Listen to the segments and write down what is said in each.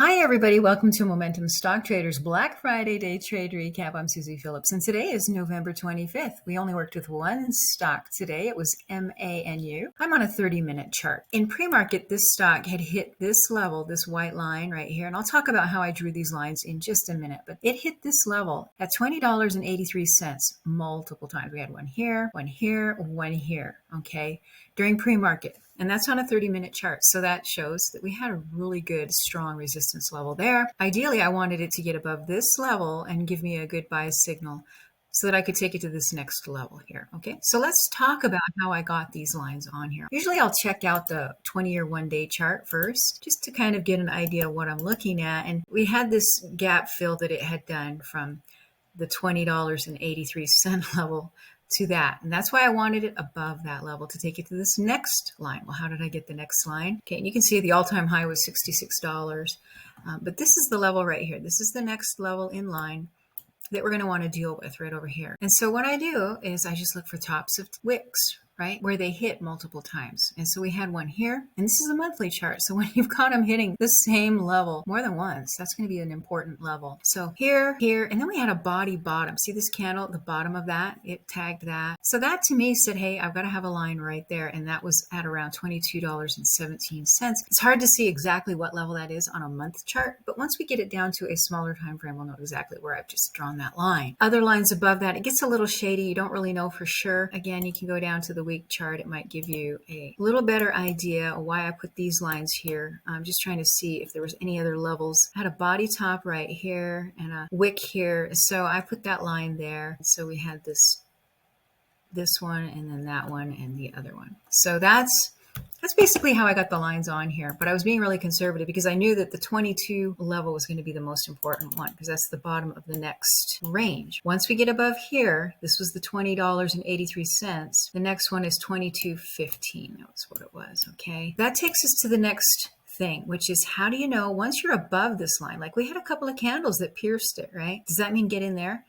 Hi, everybody. Welcome to Momentum Stock Traders Black Friday Day Trade Recap. I'm Susie Phillips, and today is November 25th. We only worked with one stock today. It was MANU. I'm on a 30-minute chart. In pre-market, this stock had hit this level, this white line right here, and I'll talk about how I drew these lines in just a minute, but it hit this level at $20.83 multiple times. We had one here, one here, one here, okay, during pre-market. And that's on a 30-minute chart. So that shows that we had a really good, strong resistance level there. Ideally, I wanted it to get above this level and give me a good buy signal so that I could take it to this next level here. Okay, so let's talk about how I got these lines on here. Usually I'll check out the 20-year one-day chart first, just to kind of get an idea of what I'm looking at. And we had this gap fill that it had done from the $20.83 level to that. And that's why I wanted it above that level to take it to this next line. Well, how did I get the next line? Okay, and you can see the all-time high was $66. But this is the level right here. This is the next level in line that we're going to want to deal with right over here. And so what I do is I just look for tops of wicks, right, where they hit multiple times. And so we had one here, and this is a monthly chart. So when you've got them hitting the same level more than once, that's going to be an important level. So here, here, and then we had a body bottom. See this candle, the bottom of that, it tagged that. So that to me said, hey, I've got to have a line right there. And that was at around $22.17. It's hard to see exactly what level that is on a month chart, but once we get it down to a smaller time frame, we'll know exactly where I've just drawn that line. Other lines above that, it gets a little shady. You don't really know for sure. Again, you can go down to the week chart. It might give you a little better idea of why I put these lines here. I'm just trying to see if there was any other levels. I had a body top right here and a wick here. So I put that line there. So we had this one and then that one and the other one. So that's basically how I got the lines on here. But I was being really conservative because I knew that the 22 level was going to be the most important one because that's the bottom of the next range. Once we get above here, this was the $20.83. The next one is $22.15. That was what it was, okay? That takes us to the next thing, which is how do you know once you're above this line? Like we had a couple of candles that pierced it, right? Does that mean get in there?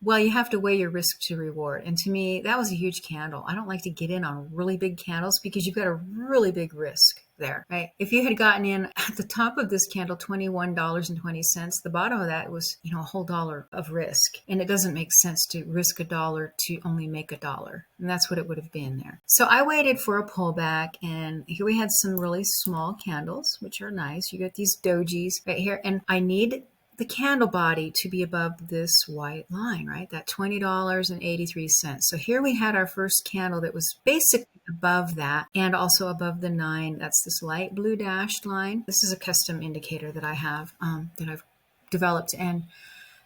Well, you have to weigh your risk to reward. And to me, that was a huge candle. I don't like to get in on really big candles because you've got a really big risk there, right? If you had gotten in at the top of this candle, $21.20, the bottom of that was, a whole dollar of risk. And it doesn't make sense to risk a dollar to only make a dollar. And that's what it would have been there. So I waited for a pullback, and here we had some really small candles, which are nice. You got these dojis right here, and I need the candle body to be above this white line, right? That $20.83. So here we had our first candle that was basically above that and also above the 9. That's this light blue dashed line. This is a custom indicator that I have that I've developed, and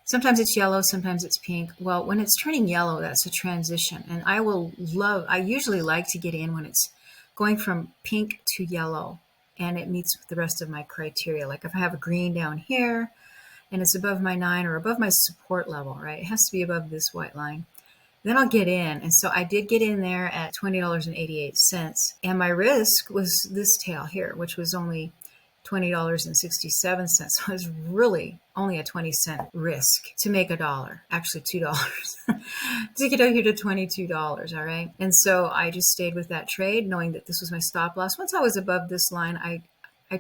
sometimes it's yellow, sometimes it's pink. Well, when it's turning yellow, that's a transition. And I usually like to get in when it's going from pink to yellow and it meets the rest of my criteria. Like if I have a green down here, and it's above my 9 or above my support level, right? It has to be above this white line. Then I'll get in. And so I did get in there at $20.88. And my risk was this tail here, which was only $20.67. So it was really only a 20-cent risk to make a dollar, actually $2 to get out here to $22, all right? And so I just stayed with that trade, knowing that this was my stop loss. Once I was above this line, I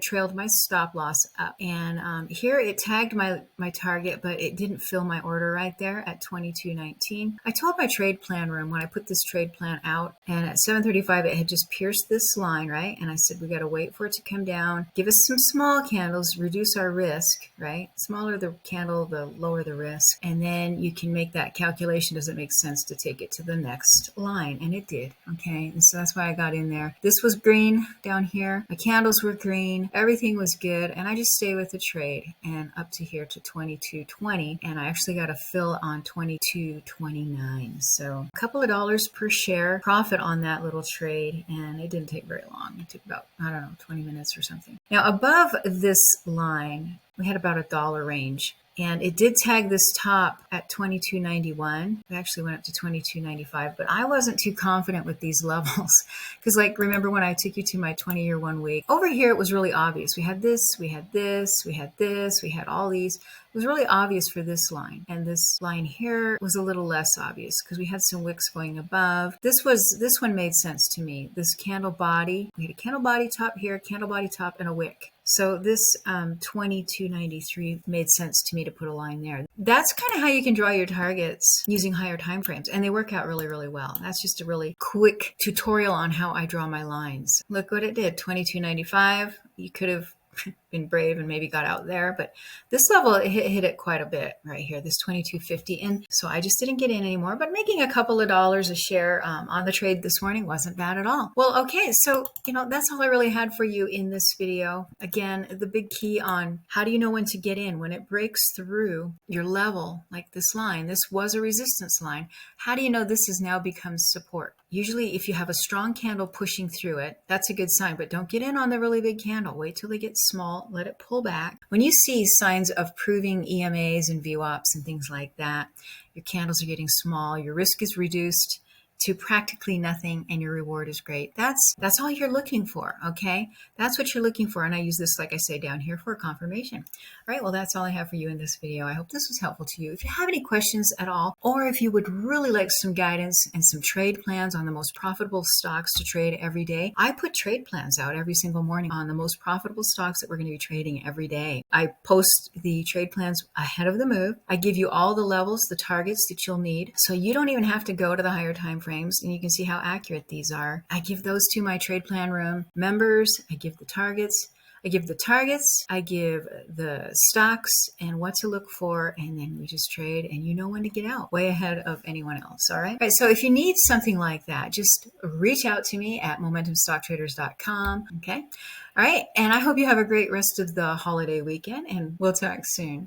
trailed my stop loss up, and here it tagged my target, but it didn't fill my order right there at $22.19. I told my trade plan room when I put this trade plan out, and at 7:35 it had just pierced this line, right? And I said, we got to wait for it to come down, give us some small candles, reduce our risk, right? Smaller the candle, the lower the risk, and then you can make that calculation. Does it make sense to take it to the next line? And it did, okay? And so that's why I got in there. This was green down here. My candles were green. Everything was good, and I just stayed with the trade and up to here to 22.20, and I actually got a fill on 22.29. So a couple of dollars per share profit on that little trade, and it didn't take very long. It took about, 20 minutes or something. Now above this line, we had about $1 range. And it did tag this top at $22.91. It actually went up to $22.95, but I wasn't too confident with these levels because, like, remember when I took you to my 20-year 1 week? Over here, it was really obvious. We had this, we had this, we had this, we had all these. was really obvious for this line. And this line here was a little less obvious because we had some wicks going above. This one made sense to me. This candle body, we had a candle body top here, candle body top, and a wick. So this 2293 made sense to me to put a line there. That's kind of how you can draw your targets using higher time frames, and they work out really, really well. That's just a really quick tutorial on how I draw my lines. Look what it did, 2295. You could have been brave and maybe got out there, but this level it hit it quite a bit right here, this 2250. And so I just didn't get in anymore, but making a couple of dollars a share on the trade this morning wasn't bad at all. Well, okay, so that's all I really had for you in this video. Again, the big key on how do you know when to get in when it breaks through your level, like this line. This was a resistance line. How do you know this has now become support? Usually if you have a strong candle pushing through it, that's a good sign, but don't get in on the really big candle. Wait till they get small, let it pull back. When you see signs of proving EMAs and VWAPs and things like that, your candles are getting small, your risk is reduced to practically nothing, and your reward is great. That's all you're looking for, okay? That's what you're looking for, and I use this, like I say, down here for confirmation. All right, well, that's all I have for you in this video. I hope this was helpful to you. If you have any questions at all, or if you would really like some guidance and some trade plans on the most profitable stocks to trade every day, I put trade plans out every single morning on the most profitable stocks that we're going to be trading every day. I post the trade plans ahead of the move. I give you all the levels, the targets that you'll need, so you don't even have to go to the higher time frames, and you can see how accurate these are. I give those to my trade plan room members. I give the targets. I give the stocks and what to look for, and then we just trade, and you know when to get out way ahead of anyone else. All right. So if you need something like that, just reach out to me at momentumstocktraders.com. Okay. All right. And I hope you have a great rest of the holiday weekend, and we'll talk soon.